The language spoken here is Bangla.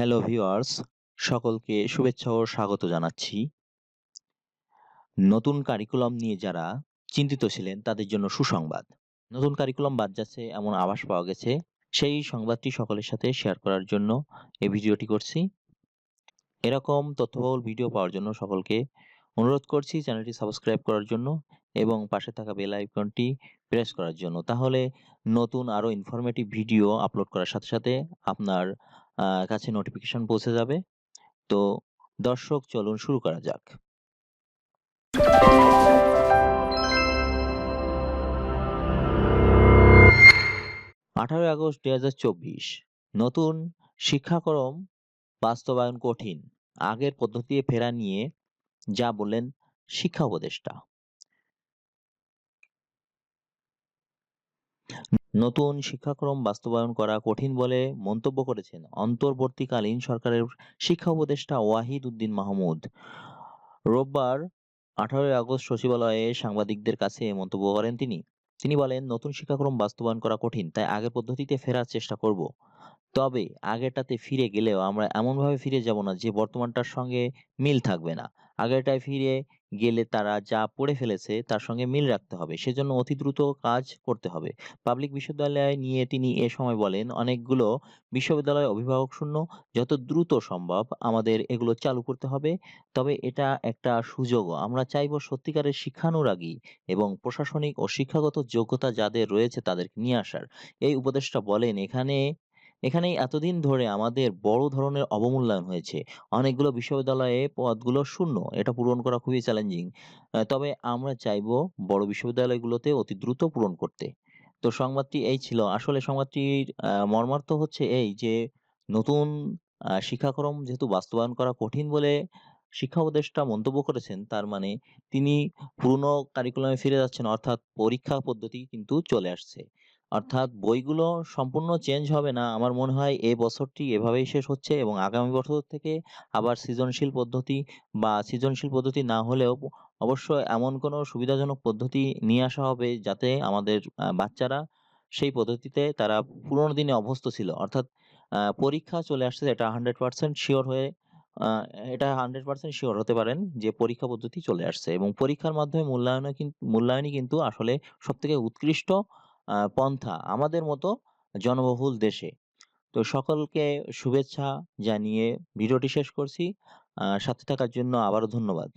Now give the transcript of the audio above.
হ্যালো ভিউয়ার্স, সকলকে শুভেচ্ছা ও স্বাগত জানাচ্ছি। নতুন কারিকুলাম নিয়ে যারা চিন্তিত ছিলেন তাদের জন্য সুসংবাদ। নতুন কারিকুলাম বাদ যাচ্ছে এমন আভাস পাওয়া গেছে। সেই সংবাদটি সকলের সাথে শেয়ার করার জন্য এই ভিডিওটি করছি। এরকম তথ্যবহুল ভিডিও পাওয়ার জন্য সকলকে অনুরোধ করছি চ্যানেলটি সাবস্ক্রাইব করার জন্য এবং পাশে থাকা বেল আইকনটি প্রেস করার জন্য। তাহলে নতুন আরো ইনফরমেটিভ ভিডিও আপলোড করার সাথে সাথে আপনার কাছে নোটিফিকেশন পৌঁছে যাবে। তো দর্শক চলুন শুরু করা যাক। 18 আগস্ট 2024 নতুন শিক্ষাক্রম বাস্তবায়ন কঠিন, আগের পদ্ধতিতে ফেরা নিয়ে যা বললেন শিক্ষা উপদেষ্টা। নতুন শিক্ষাক্রম বাস্তবায়ন করা কঠিন বলে মন্তব্য করেছেন অন্তর্বর্তীকালীন সরকারের শিক্ষা উপদেষ্টা ওয়াহিদ উদ্দিন মাহমুদ। রোববার 18 আগস্ট সচিবালয়ে সাংবাদিকদের কাছে এ মন্তব্য করেন তিনি। তিনি বলেন, নতুন শিক্ষাক্রম বাস্তবায়ন করা কঠিন, তাই আগের পদ্ধতিতে ফেরার চেষ্টা করব। তবে আগেরটাতে ফিরে গেলেও আমরা এমনভাবে ফিরে যাব না যে বর্তমানটার সঙ্গে মিল থাকবে না। আগেরটায় ফিরে গেলে তারা যা পড়ে ফেলেছে তার সঙ্গে মিল রাখতে হবে। সেজন্য অতি দ্রুত কাজ করতে হবে। পাবলিক বিশ্ববিদ্যালয় নিয়ে তিনি এ সময় বলেন, অনেকগুলো বিশ্ববিদ্যালয় অভিভাবক শূন্য। যত দ্রুত সম্ভব আমাদের এগুলো চালু করতে হবে। তবে এটা একটা সুযোগও। আমরা চাইব সত্যিকারের শিক্ষানুরাগী এবং প্রশাসনিক ও শিক্ষাগত যোগ্যতা যাদের রয়েছে তাদেরকে নিয়ে আসার। এই উপদেষ্টা বলেন, এখানেই এতদিন ধরে আমাদের বড় ধরনের অবমূল্যায়ন হয়েছে। অনেকগুলো বিশ্ববিদ্যালয়ে পদগুলো শূন্য। এটা পূরণ করা খুবই চ্যালেঞ্জিং। তবে আমরা চাইবো বড় বিশ্ববিদ্যালয়গুলোতে অতি দ্রুত পূরণ করতে। তো সংবাদটি এই ছিল। আসলে সংবাদটির মর্মার্থ হচ্ছে এই যে নতুন শিক্ষাক্রম যেহেতু বাস্তবায়ন করা কঠিন বলে শিক্ষা উপদেষ্টা মন্তব্য করেছেন, তার মানে তিনি পুরনো কারিকুলামে ফিরে যাচ্ছেন, অর্থাৎ পরীক্ষা পদ্ধতি কিন্তু চলে আসছে। অর্থাৎ বইগুলো সম্পূর্ণ চেঞ্জ হবে না। আমার মনে হয় এ বছরটি এভাবেই শেষ হচ্ছে এবং আগামী বছর থেকে আবার সৃজনশীল পদ্ধতি না হলেও অবশ্য এমন কোনো সুবিধাজনক পদ্ধতি নিয়ে আসা হবে যাতে আমাদের বাচ্চারা সেই পদ্ধতিতে তারা পুরোনো দিনে অভ্যস্ত ছিল। অর্থাৎ পরীক্ষা চলে আসছে, এটা 100% শিওর হয়ে আ এটা 100% শিওর হতে পারেন যে পরীক্ষা পদ্ধতি চলে আসছে এবং পরীক্ষার মাধ্যমে মূল্যায়নই কিন্তু আসলে সবথেকে উৎকৃষ্ট পন্থা আমাদের মতো জনবহুল দেশে। তো সকলকে শুভেচ্ছা জানিয়ে ভিডিওটি শেষ করছি। সাথে থাকার জন্য আবারও ধন্যবাদ।